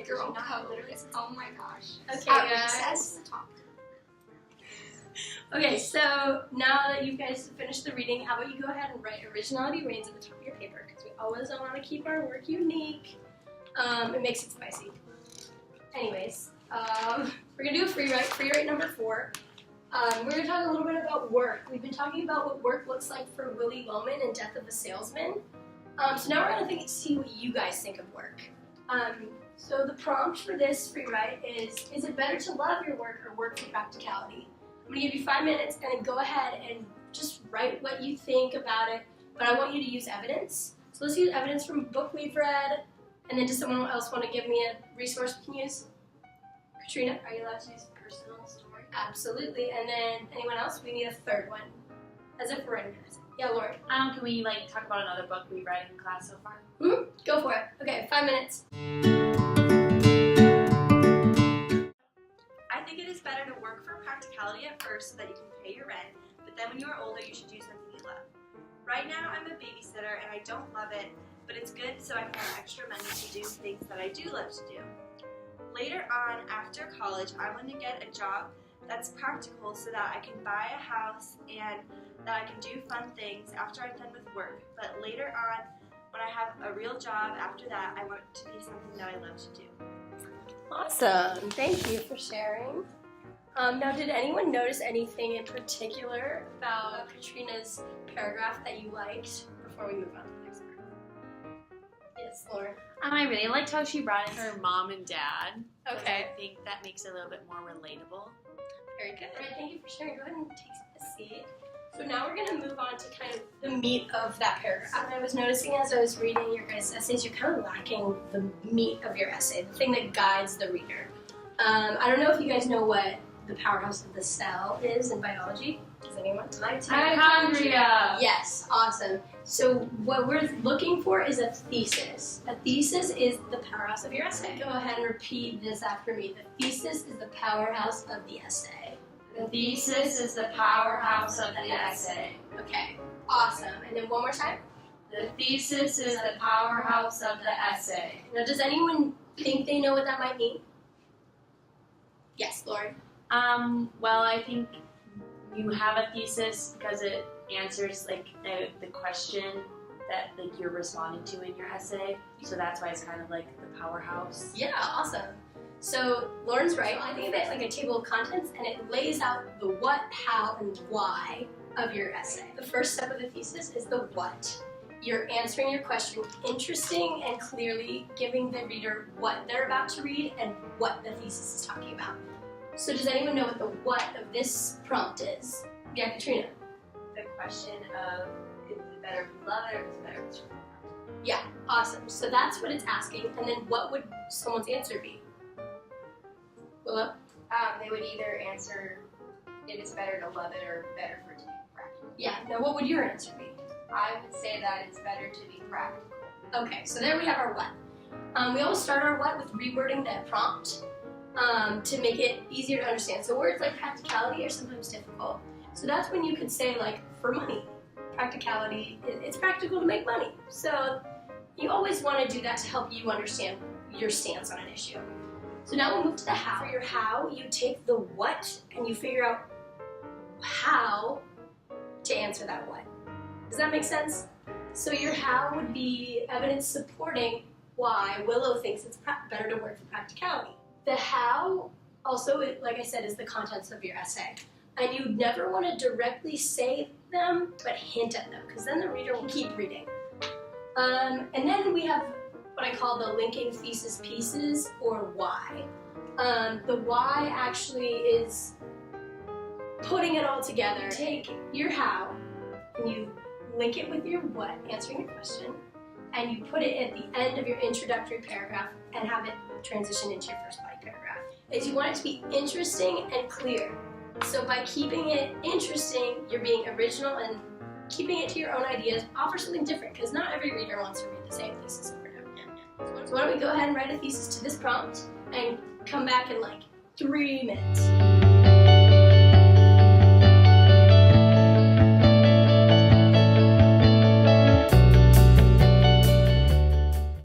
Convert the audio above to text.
girl code. Oh my gosh. Okay, guys. Okay, so now that you guys have finished the reading, how about you go ahead and write originality reigns at the top of your paper, because we always want to keep our work unique. It makes it spicy. Anyways, we're going to do a free write number 4. We're going to talk a little bit about work. We've been talking about what work looks like for Willie Loman in Death of a Salesman. So now we're going to see what you guys think of work. So the prompt for this free write is it better to love your work or work for practicality? I'm going to give you 5 minutes and then go ahead and just write what you think about it, but I want you to use evidence. So let's use evidence from a book we've read, and then does someone else want to give me a resource we can use? Katrina? Are you allowed to use personal story? Absolutely, and then anyone else? We need a third one, as if we're writing an essay. Yeah, Lori? Can we talk about another book we've read in class so far? Go for it. Okay, 5 minutes. I think it is better to work for practicality at first so that you can pay your rent, but then when you are older you should do something you love. Right now I'm a babysitter and I don't love it, but it's good so I can have extra money to do things that I do love to do. Later on, after college, I want to get a job that's practical so that I can buy a house and that I can do fun things after I'm done with work. But later on, when I have a real job after that, I want it to be something that I love to do. Awesome. Thank you for sharing. Now, did anyone notice anything in particular about Katrina's paragraph that you liked before we move on to the next part? Yes, Lauren. I really liked how she brought in her mom and dad. Okay. I think that makes it a little bit more relatable. Very good. All right, thank you for sharing. Go ahead and take a seat. So now we're going to move on to kind of the meat of that paragraph. And I was noticing as I was reading your guys' essays, you're kind of lacking the meat of your essay, the thing that guides the reader. I don't know if you guys know what the powerhouse of the cell is in biology. Does anyone? Mitochondria! Yes, awesome. So what we're looking for is a thesis. A thesis is the powerhouse of your essay. Go ahead and repeat this after me. The thesis is the powerhouse of the essay. The thesis is the powerhouse of the essay. Okay, awesome. And then one more time. The thesis is the powerhouse of the essay. Now, does anyone think they know what that might mean? Yes, Lauren. Well, I think you have a thesis because it answers the question that you're responding to in your essay. So that's why it's kind of like the powerhouse. Yeah, awesome. So Lauren's right. I think of it like a table of contents, and it lays out the what, how, and why of your essay. The first step of the thesis is the what. You're answering your question interesting and clearly, giving the reader what they're about to read and what the thesis is talking about. So does anyone know what the what of this prompt is? Yeah, Katrina. The question of is it better if we love it or is it better if it's for Yeah, awesome. So that's what it's asking, and then what would someone's answer be? Willow? They would either answer if it's better to love it or better for it to be practical. Yeah, now what would your answer be? I would say that it's better to be practical. Okay, so there we have our what. We always start our what with rewording that prompt to make it easier to understand. So words like practicality are sometimes difficult. So that's when you could say for money. Practicality, it's practical to make money. So you always want to do that to help you understand your stance on an issue. So now we'll move to the how. For your how, you take the what and you figure out how to answer that what. Does that make sense? So your how would be evidence supporting why Willow thinks it's better to work for practicality. The how also, like I said, is the contents of your essay. And you never want to directly say them, but hint at them, because then the reader will keep reading. And then we have what I call the linking thesis pieces, or why. The why actually is putting it all together. Take your how, and you link it with your what, answering your question, and you put it at the end of your introductory paragraph and have it transition into your first body paragraph. Is you want it to be interesting and clear. So by keeping it interesting, you're being original and keeping it to your own ideas, offer something different, because not every reader wants to read the same thesis over and over again. So why don't we go ahead and write a thesis to this prompt and come back in 3 minutes.